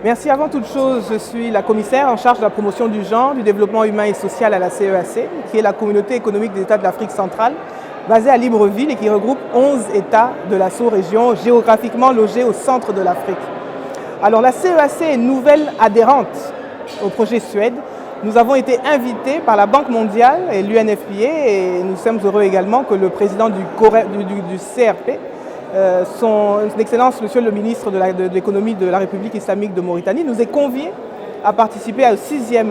Merci. Avant toute chose, je suis la commissaire en charge de la promotion du genre, du développement humain et social à la CEAC, qui est la communauté économique des États de l'Afrique centrale, basée à Libreville et qui regroupe 11 États de la sous-région, géographiquement logés au centre de l'Afrique. Alors la CEAC est nouvelle adhérente au projet Suède. Nous avons été invités par la Banque mondiale et l'UNFPA et nous sommes heureux également que le président du CRP, son Excellence, Monsieur le ministre de l'économie de la République islamique de Mauritanie, nous ait conviés à participer à la 6e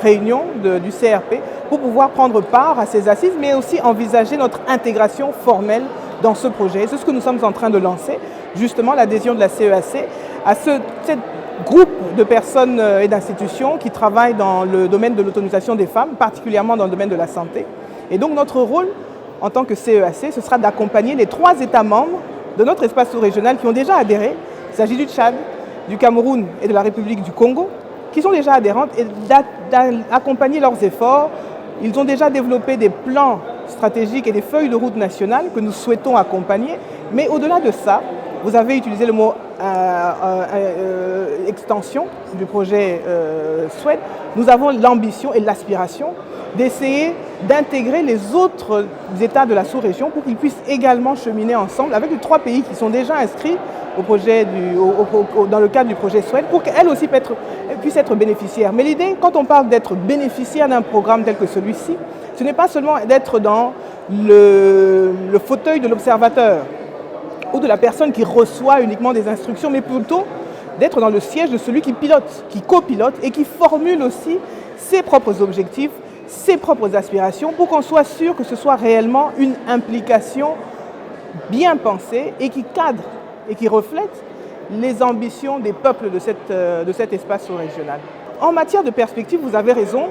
réunion du CRP pour pouvoir prendre part à ces assises, mais aussi envisager notre intégration formelle dans ce projet. C'est ce que nous sommes en train de lancer, justement l'adhésion de la CEAC à ce groupe de personnes et d'institutions qui travaillent dans le domaine de l'autonomisation des femmes, particulièrement dans le domaine de la santé. Et donc notre rôle en tant que CEAC, ce sera d'accompagner les 3 États membres de notre espace sous-régional qui ont déjà adhéré. Il s'agit du Tchad, du Cameroun et de la République du Congo, qui sont déjà adhérentes, et d'accompagner leurs efforts. Ils ont déjà développé des plans stratégiques et des feuilles de route nationales que nous souhaitons accompagner. Mais au-delà de ça, vous avez utilisé le mot extension du projet Suède. Nous avons l'ambition et l'aspiration d'essayer d'intégrer les autres États de la sous-région pour qu'ils puissent également cheminer ensemble avec les 3 pays qui sont déjà inscrits au projet dans le cadre du projet Suède pour qu'elles aussi puissent être bénéficiaires. Mais l'idée, quand on parle d'être bénéficiaire d'un programme tel que celui-ci, ce n'est pas seulement d'être dans le fauteuil de l'observateur ou de la personne qui reçoit uniquement des instructions, mais plutôt d'être dans le siège de celui qui pilote, qui copilote et qui formule aussi ses propres objectifs, ses propres aspirations pour qu'on soit sûr que ce soit réellement une implication bien pensée et qui cadre et qui reflète les ambitions des peuples de cet espace sous-régional. En matière de perspective, vous avez raison,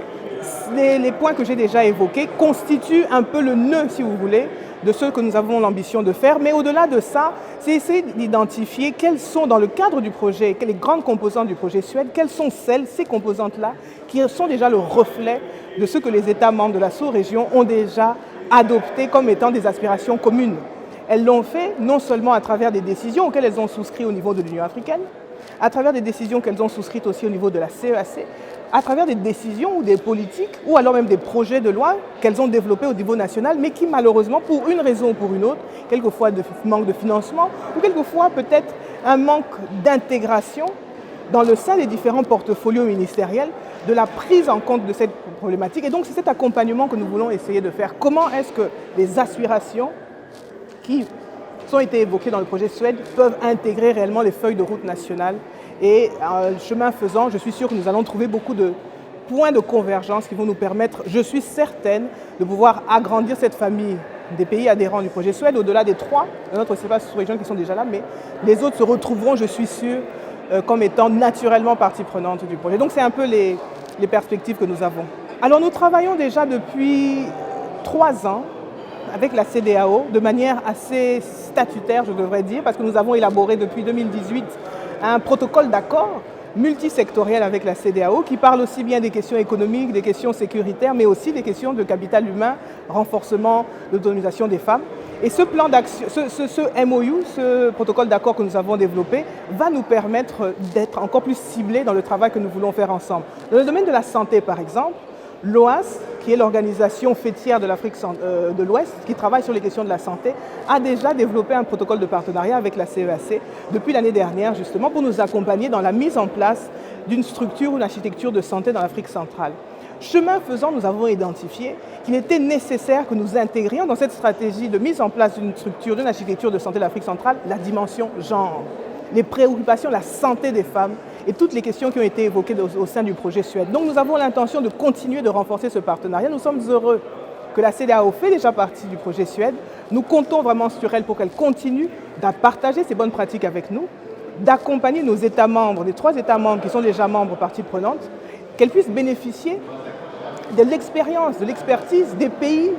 les points que j'ai déjà évoqués constituent un peu le nœud, si vous voulez, de ce que nous avons l'ambition de faire. Mais au-delà de ça, c'est essayer d'identifier quelles sont, dans le cadre du projet, les grandes composantes du projet Suède, quelles sont ces composantes-là, qui sont déjà le reflet de ce que les États membres de la sous-région ont déjà adopté comme étant des aspirations communes. Elles l'ont fait non seulement à travers des décisions auxquelles elles ont souscrit au niveau de l'Union africaine, à travers des décisions qu'elles ont souscrites aussi au niveau de la CEAC, à travers des décisions ou des politiques, ou alors même des projets de loi qu'elles ont développés au niveau national, mais qui malheureusement, pour une raison ou pour une autre, quelquefois de manque de financement, ou quelquefois peut-être un manque d'intégration dans le sein des différents portfolios ministériels, de la prise en compte de cette problématique. Et donc c'est cet accompagnement que nous voulons essayer de faire. Comment est-ce que les aspirations qui ont été évoquées dans le projet Suède peuvent intégrer réellement les feuilles de route nationales. Et chemin faisant, je suis sûre que nous allons trouver beaucoup de points de convergence qui vont nous permettre, je suis certaine, de pouvoir agrandir cette famille des pays adhérents du projet Suède, au-delà des 3 de notre espace sous-région qui sont déjà là, mais les autres se retrouveront, je suis sûre, comme étant naturellement partie prenante du projet. Donc c'est un peu les perspectives que nous avons. Alors nous travaillons déjà depuis 3 ans avec la CEDEAO de manière assez statutaire, je devrais dire, parce que nous avons élaboré depuis 2018 un protocole d'accord multisectoriel avec la CEDEAO qui parle aussi bien des questions économiques, des questions sécuritaires, mais aussi des questions de capital humain, renforcement de l'autonomisation des femmes. Et ce plan d'action, ce MOU, ce protocole d'accord que nous avons développé, va nous permettre d'être encore plus ciblés dans le travail que nous voulons faire ensemble. Dans le domaine de la santé, par exemple, l'OAS, qui est l'organisation fêtière de l'Afrique de l'Ouest, qui travaille sur les questions de la santé, a déjà développé un protocole de partenariat avec la CEAC depuis l'année dernière, justement, pour nous accompagner dans la mise en place d'une structure ou d'une architecture de santé dans l'Afrique centrale. Chemin faisant, nous avons identifié qu'il était nécessaire que nous intégrions dans cette stratégie de mise en place d'une structure, d'une architecture de santé de l'Afrique centrale, la dimension genre, les préoccupations, la santé des femmes et toutes les questions qui ont été évoquées au sein du projet Suède. Donc nous avons l'intention de continuer de renforcer ce partenariat. Nous sommes heureux que la CEDEAO fait déjà partie du projet Suède. Nous comptons vraiment sur elle pour qu'elle continue de partager ses bonnes pratiques avec nous, d'accompagner nos États membres, les 3 États membres qui sont déjà membres partie prenante, qu'elle puisse bénéficier de l'expérience, de l'expertise des pays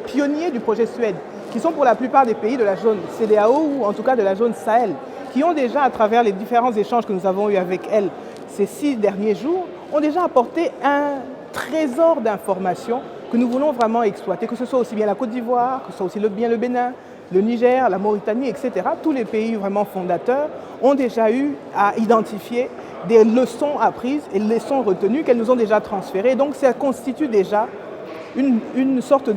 pionniers du projet Suède, qui sont pour la plupart des pays de la zone CEDEAO ou en tout cas de la zone Sahel, qui ont déjà, à travers les différents échanges que nous avons eus avec elles ces 6 derniers jours, ont déjà apporté un trésor d'informations que nous voulons vraiment exploiter, que ce soit aussi bien la Côte d'Ivoire, que ce soit aussi bien le Bénin, le Niger, la Mauritanie, etc., tous les pays vraiment fondateurs ont déjà eu à identifier des leçons apprises et leçons retenues qu'elles nous ont déjà transférées. Donc ça constitue déjà une sorte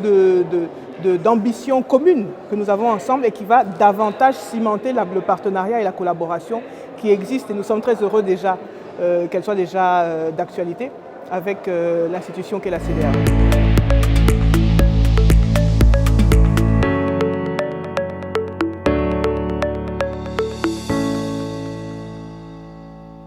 d'ambition commune que nous avons ensemble et qui va davantage cimenter le partenariat et la collaboration qui existent. Et nous sommes très heureux déjà qu'elle soit déjà d'actualité avec l'institution qu'est la CEDEAO.